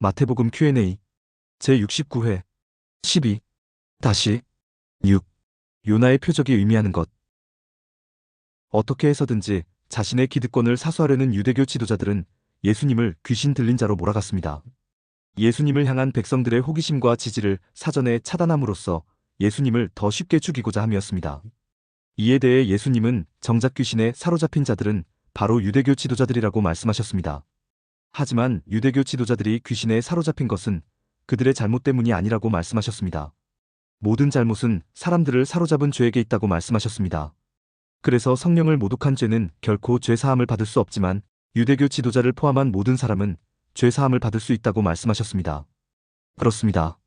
마태복음 Q&A 제69회 12 6. 요나의 표적이 의미하는 것. 어떻게 해서든지 자신의 기득권을 사수하려는 유대교 지도자들은 예수님을 귀신 들린 자로 몰아갔습니다. 예수님을 향한 백성들의 호기심과 지지를 사전에 차단함으로써 예수님을 더 쉽게 죽이고자 함이었습니다. 이에 대해 예수님은 정작 귀신에 사로잡힌 자들은 바로 유대교 지도자들이라고 말씀하셨습니다. 하지만 유대교 지도자들이 귀신에 사로잡힌 것은 그들의 잘못 때문이 아니라고 말씀하셨습니다. 모든 잘못은 사람들을 사로잡은 죄에게 있다고 말씀하셨습니다. 그래서 성령을 모독한 죄는 결코 죄사함을 받을 수 없지만 유대교 지도자를 포함한 모든 사람은 죄사함을 받을 수 있다고 말씀하셨습니다. 그렇습니다.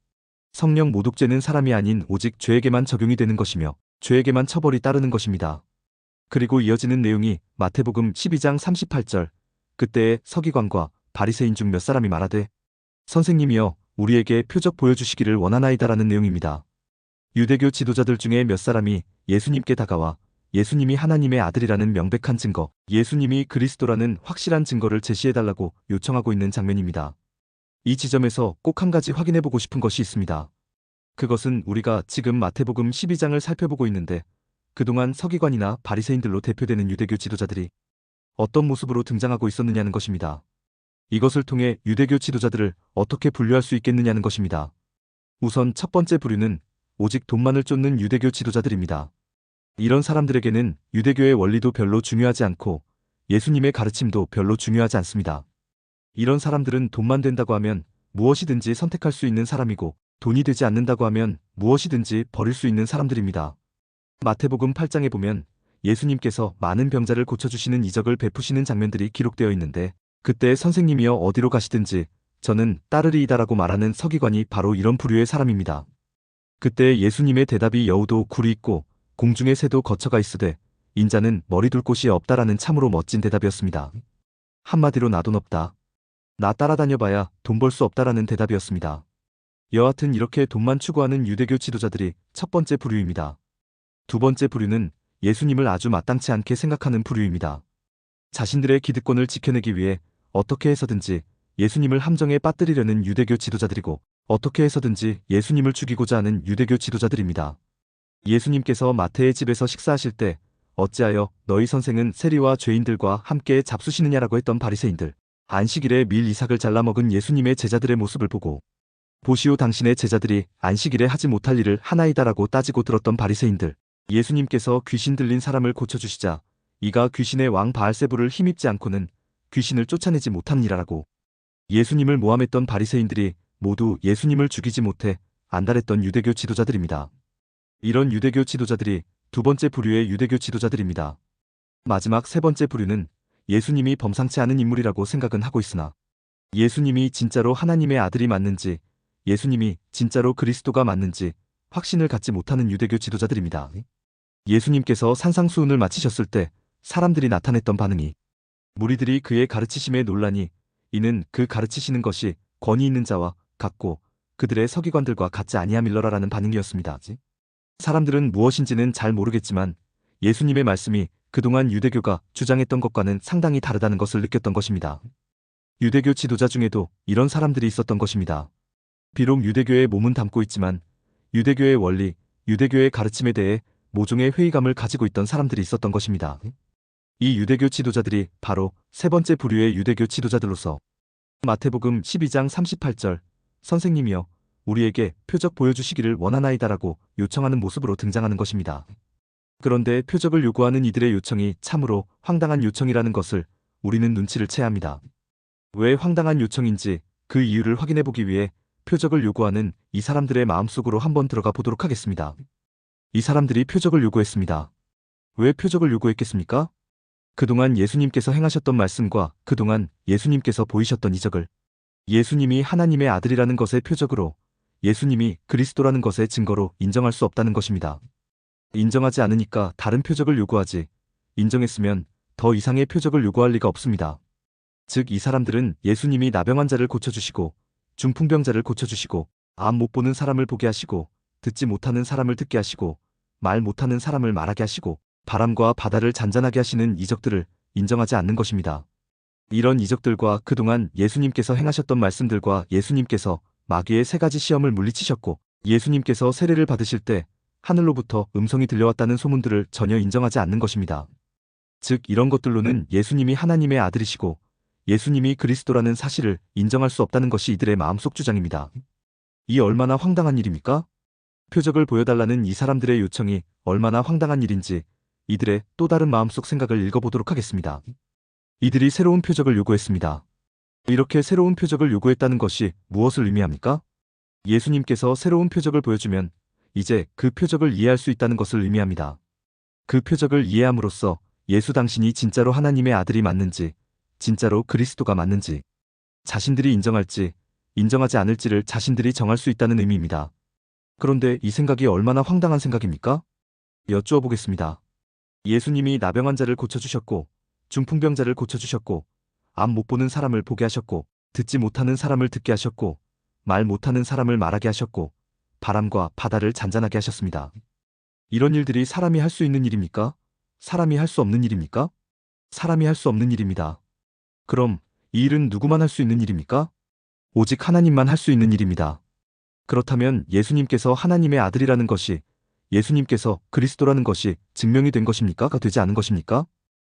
성령 모독죄는 사람이 아닌 오직 죄에게만 적용이 되는 것이며 죄에게만 처벌이 따르는 것입니다. 그리고 이어지는 내용이 마태복음 12장 38절 그때에 서기관과 바리새인 중 몇 사람이 말하되 선생님이여 우리에게 표적 보여주시기를 원하나이다라는 내용입니다. 유대교 지도자들 중에 몇 사람이 예수님께 다가와 예수님이 하나님의 아들이라는 명백한 증거, 예수님이 그리스도라는 확실한 증거를 제시해달라고 요청하고 있는 장면입니다. 이 지점에서 꼭 한 가지 확인해보고 싶은 것이 있습니다. 그것은 우리가 지금 마태복음 12장을 살펴보고 있는데 그동안 서기관이나 바리새인들로 대표되는 유대교 지도자들이 어떤 모습으로 등장하고 있었느냐는 것입니다. 이것을 통해 유대교 지도자들을 어떻게 분류할 수 있겠느냐는 것입니다. 우선 첫 번째 부류는 오직 돈만을 쫓는 유대교 지도자들입니다. 이런 사람들에게는 유대교의 원리도 별로 중요하지 않고 예수님의 가르침도 별로 중요하지 않습니다. 이런 사람들은 돈만 된다고 하면 무엇이든지 선택할 수 있는 사람이고 돈이 되지 않는다고 하면 무엇이든지 버릴 수 있는 사람들입니다. 마태복음 8장에 보면 예수님께서 많은 병자를 고쳐주시는 이적을 베푸시는 장면들이 기록되어 있는데 그때 선생님이여 어디로 가시든지 저는 따르리이다라고 말하는 서기관이 바로 이런 부류의 사람입니다. 그때 예수님의 대답이 여우도 굴이 있고 공중의 새도 거처가 있으되 인자는 머리 둘 곳이 없다라는 참으로 멋진 대답이었습니다. 한마디로 나 돈 없다. 나 따라다녀봐야 돈 벌 수 없다라는 대답이었습니다. 여하튼 이렇게 돈만 추구하는 유대교 지도자들이 첫 번째 부류입니다. 두 번째 부류는 예수님을 아주 마땅치 않게 생각하는 부류입니다. 자신들의 기득권을 지켜내기 위해 어떻게 해서든지 예수님을 함정에 빠뜨리려는 유대교 지도자들이고 어떻게 해서든지 예수님을 죽이고자 하는 유대교 지도자들입니다. 예수님께서 마태의 집에서 식사하실 때 어찌하여 너희 선생은 세리와 죄인들과 함께 잡수시느냐라고 했던 바리새인들, 안식일에 밀 이삭을 잘라 먹은 예수님의 제자들의 모습을 보고 보시오 당신의 제자들이 안식일에 하지 못할 일을 하나이다라고 따지고 들었던 바리새인들, 예수님께서 귀신 들린 사람을 고쳐주시자 이가 귀신의 왕 바알세불을 힘입지 않고는 귀신을 쫓아내지 못합니다라고 예수님을 모함했던 바리새인들이 모두 예수님을 죽이지 못해 안달했던 유대교 지도자들입니다. 이런 유대교 지도자들이 두 번째 부류의 유대교 지도자들입니다. 마지막 세 번째 부류는 예수님이 범상치 않은 인물이라고 생각은 하고 있으나 예수님이 진짜로 하나님의 아들이 맞는지 예수님이 진짜로 그리스도가 맞는지 확신을 갖지 못하는 유대교 지도자들입니다. 예수님께서 산상수훈을 마치셨을 때 사람들이 나타냈던 반응이 무리들이 그의 가르치심에 놀라니 이는 그 가르치시는 것이 권위 있는 자와 같고 그들의 서기관들과 같지 아니함일러라라는 반응이었습니다. 사람들은 무엇인지는 잘 모르겠지만 예수님의 말씀이 그동안 유대교가 주장했던 것과는 상당히 다르다는 것을 느꼈던 것입니다. 유대교 지도자 중에도 이런 사람들이 있었던 것입니다. 비록 유대교의 몸은 담고 있지만 유대교의 원리, 유대교의 가르침에 대해 모종의 회의감을 가지고 있던 사람들이 있었던 것입니다. 이 유대교 지도자들이 바로 세 번째 부류의 유대교 지도자들로서 마태복음 12장 38절 선생님이여 우리에게 표적 보여주시기를 원하나이다라고 요청하는 모습으로 등장하는 것입니다. 그런데 표적을 요구하는 이들의 요청이 참으로 황당한 요청이라는 것을 우리는 눈치를 채야 합니다. 왜 황당한 요청인지 그 이유를 확인해보기 위해 표적을 요구하는 이 사람들의 마음속으로 한번 들어가 보도록 하겠습니다. 이 사람들이 표적을 요구했습니다. 왜 표적을 요구했겠습니까? 그동안 예수님께서 행하셨던 말씀과 그동안 예수님께서 보이셨던 이적을 예수님이 하나님의 아들이라는 것의 표적으로 예수님이 그리스도라는 것의 증거로 인정할 수 없다는 것입니다. 인정하지 않으니까 다른 표적을 요구하지 인정했으면 더 이상의 표적을 요구할 리가 없습니다. 즉 이 사람들은 예수님이 나병 환자를 고쳐주시고 중풍병자를 고쳐주시고 암 못 보는 사람을 보게 하시고 듣지 못하는 사람을 듣게 하시고 말 못하는 사람을 말하게 하시고 바람과 바다를 잔잔하게 하시는 이적들을 인정하지 않는 것입니다. 이런 이적들과 그동안 예수님께서 행하셨던 말씀들과 예수님께서 마귀의 세 가지 시험을 물리치셨고 예수님께서 세례를 받으실 때 하늘로부터 음성이 들려왔다는 소문들을 전혀 인정하지 않는 것입니다. 즉 이런 것들로는 예수님이 하나님의 아들이시고 예수님이 그리스도라는 사실을 인정할 수 없다는 것이 이들의 마음속 주장입니다. 이 얼마나 황당한 일입니까? 표적을 보여달라는 이 사람들의 요청이 얼마나 황당한 일인지 이들의 또 다른 마음속 생각을 읽어보도록 하겠습니다. 이들이 새로운 표적을 요구했습니다. 이렇게 새로운 표적을 요구했다는 것이 무엇을 의미합니까? 예수님께서 새로운 표적을 보여주면 이제 그 표적을 이해할 수 있다는 것을 의미합니다. 그 표적을 이해함으로써 예수 당신이 진짜로 하나님의 아들이 맞는지, 진짜로 그리스도가 맞는지, 자신들이 인정할지, 인정하지 않을지를 자신들이 정할 수 있다는 의미입니다. 그런데 이 생각이 얼마나 황당한 생각입니까? 여쭈어 보겠습니다. 예수님이 나병 환자를 고쳐주셨고, 중풍병자를 고쳐주셨고, 앞 못 보는 사람을 보게 하셨고, 듣지 못하는 사람을 듣게 하셨고, 말 못하는 사람을 말하게 하셨고, 바람과 바다를 잔잔하게 하셨습니다. 이런 일들이 사람이 할 수 있는 일입니까? 사람이 할 수 없는 일입니까? 사람이 할 수 없는 일입니다. 그럼 이 일은 누구만 할 수 있는 일입니까? 오직 하나님만 할 수 있는 일입니다. 그렇다면 예수님께서 하나님의 아들이라는 것이, 예수님께서 그리스도라는 것이 증명이 된 것입니까? 가 되지 않은 것입니까?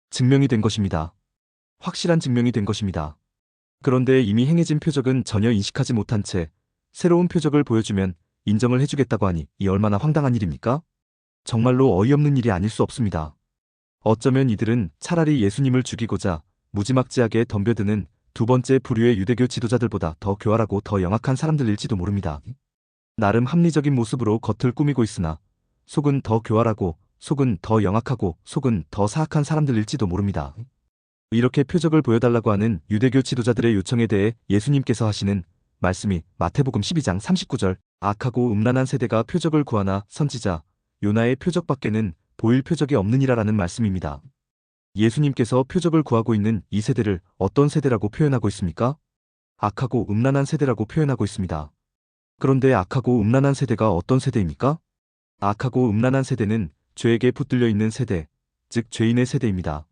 증명이 된 것입니다. 확실한 증명이 된 것입니다. 그런데 이미 행해진 표적은 전혀 인식하지 못한 채 새로운 표적을 보여주면 인정을 해주겠다고 하니 이 얼마나 황당한 일입니까? 정말로 어이없는 일이 아닐 수 없습니다. 어쩌면 이들은 차라리 예수님을 죽이고자 무지막지하게 덤벼드는 두 번째 부류의 유대교 지도자들보다 더 교활하고 더 영악한 사람들일지도 모릅니다. 나름 합리적인 모습으로 겉을 꾸미고 있으나 속은 더 교활하고 속은 더 영악하고 속은 더 사악한 사람들일지도 모릅니다. 이렇게 표적을 보여달라고 하는 유대교 지도자들의 요청에 대해 예수님께서 하시는 말씀이 마태복음 12장 39절 악하고 음란한 세대가 표적을 구하나 선지자 요나의 표적밖에는 보일 표적이 없느니라라는 말씀입니다. 예수님께서 표적을 구하고 있는 이 세대를 어떤 세대라고 표현하고 있습니까? 악하고 음란한 세대라고 표현하고 있습니다. 그런데 악하고 음란한 세대가 어떤 세대입니까? 악하고 음란한 세대는 죄에게 붙들려 있는 세대, 즉 죄인의 세대입니다.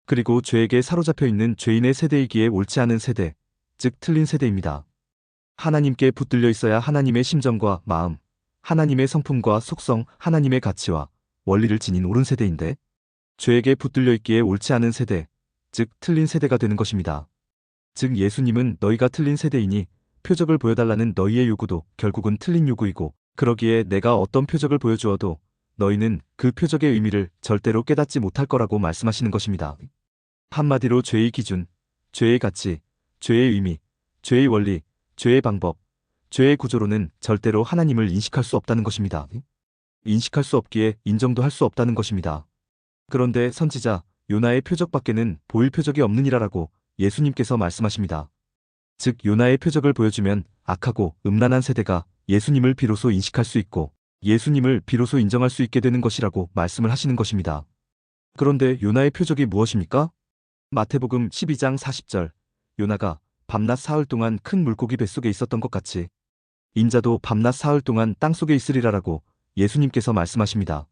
그리고 죄에게 사로잡혀 있는 죄인의 세대이기에 옳지 않은 세대, 즉 틀린 세대입니다. 하나님께 붙들려 있어야 하나님의 심정과 마음, 하나님의 성품과 속성, 하나님의 가치와 원리를 지닌 옳은 세대인데 죄에게 붙들려 있기에 옳지 않은 세대, 즉 틀린 세대가 되는 것입니다. 즉 예수님은 너희가 틀린 세대이니 표적을 보여달라는 너희의 요구도 결국은 틀린 요구이고 그러기에 내가 어떤 표적을 보여주어도 너희는 그 표적의 의미를 절대로 깨닫지 못할 거라고 말씀하시는 것입니다. 한마디로 죄의 기준, 죄의 가치, 죄의 의미, 죄의 원리, 죄의 방법, 죄의 구조로는 절대로 하나님을 인식할 수 없다는 것입니다. 인식할 수 없기에 인정도 할 수 없다는 것입니다. 그런데 선지자 요나의 표적밖에는 보일 표적이 없느니라라고 예수님께서 말씀하십니다. 즉 요나의 표적을 보여주면 악하고 음란한 세대가 예수님을 비로소 인식할 수 있고 예수님을 비로소 인정할 수 있게 되는 것이라고 말씀을 하시는 것입니다. 그런데 요나의 표적이 무엇입니까? 마태복음 12장 40절 요나가 밤낮 사흘 동안 큰 물고기 뱃속에 있었던 것 같이 인자도 밤낮 사흘 동안 땅속에 있으리라라고 예수님께서 말씀하십니다.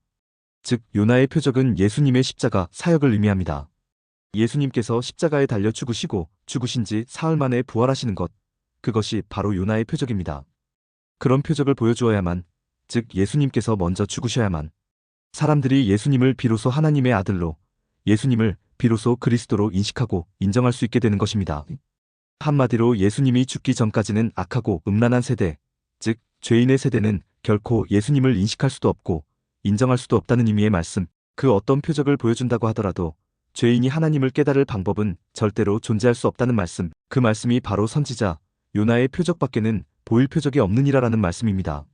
즉 요나의 표적은 예수님의 십자가 사역을 의미합니다. 예수님께서 십자가에 달려 죽으시고 죽으신 지 사흘 만에 부활하시는 것, 그것이 바로 요나의 표적입니다. 그런 표적을 보여주어야만, 즉 예수님께서 먼저 죽으셔야만 사람들이 예수님을 비로소 하나님의 아들로, 예수님을 비로소 그리스도로 인식하고 인정할 수 있게 되는 것입니다. 한마디로 예수님이 죽기 전까지는 악하고 음란한 세대, 즉 죄인의 세대는 결코 예수님을 인식할 수도 없고 인정할 수도 없다는 의미의 말씀, 그 어떤 표적을 보여준다고 하더라도 죄인이 하나님을 깨달을 방법은 절대로 존재할 수 없다는 말씀, 그 말씀이 바로 선지자 요나의 표적밖에는 보일 표적이 없느니라라는 말씀입니다.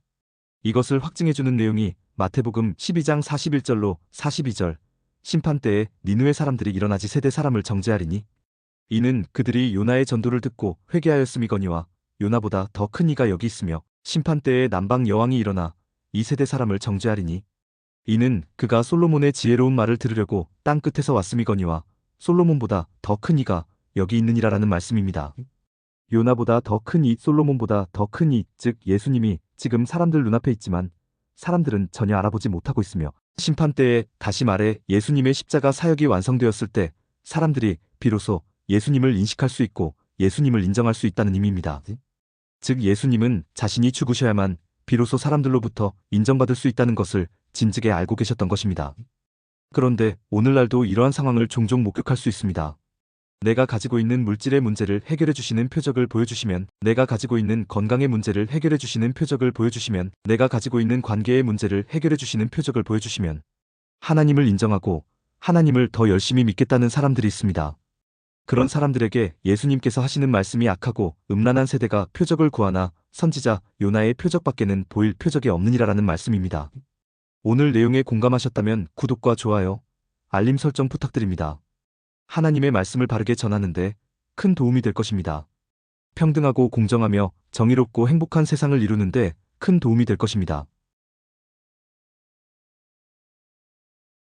이것을 확증해주는 내용이 마태복음 12장 41절로 42절 심판 때에 니느웨 사람들이 일어나지 세대 사람을 정죄하리니 이는 그들이 요나의 전도를 듣고 회개하였음이거니와 요나보다 더 큰 이가 여기 있으며 심판 때에 남방 여왕이 일어나 이 세대 사람을 정죄하리니 이는 그가 솔로몬의 지혜로운 말을 들으려고 땅 끝에서 왔음이거니와 솔로몬보다 더 큰 이가 여기 있느니라라는 말씀입니다. 요나보다 더 큰 이, 솔로몬보다 더 큰 이, 즉 예수님이 지금 사람들 눈앞에 있지만 사람들은 전혀 알아보지 못하고 있으며 심판 때에 다시 말해 예수님의 십자가 사역이 완성되었을 때 사람들이 비로소 예수님을 인식할 수 있고 예수님을 인정할 수 있다는 의미입니다. 즉 예수님은 자신이 죽으셔야만 비로소 사람들로부터 인정받을 수 있다는 것을 진즉에 알고 계셨던 것입니다. 그런데 오늘날도 이러한 상황을 종종 목격할 수 있습니다. 내가 가지고 있는 물질의 문제를 해결해 주시는 표적을 보여주시면, 내가 가지고 있는 건강의 문제를 해결해 주시는 표적을 보여주시면, 내가 가지고 있는 관계의 문제를 해결해 주시는 표적을 보여주시면 하나님을 인정하고 하나님을 더 열심히 믿겠다는 사람들이 있습니다. 그런 사람들에게 예수님께서 하시는 말씀이 악하고 음란한 세대가 표적을 구하나 선지자 요나의 표적밖에는 보일 표적이 없느니라라는 말씀입니다. 오늘 내용에 공감하셨다면 구독과 좋아요, 알림 설정 부탁드립니다. 하나님의 말씀을 바르게 전하는데 큰 도움이 될 것입니다. 평등하고 공정하며 정의롭고 행복한 세상을 이루는데 큰 도움이 될 것입니다.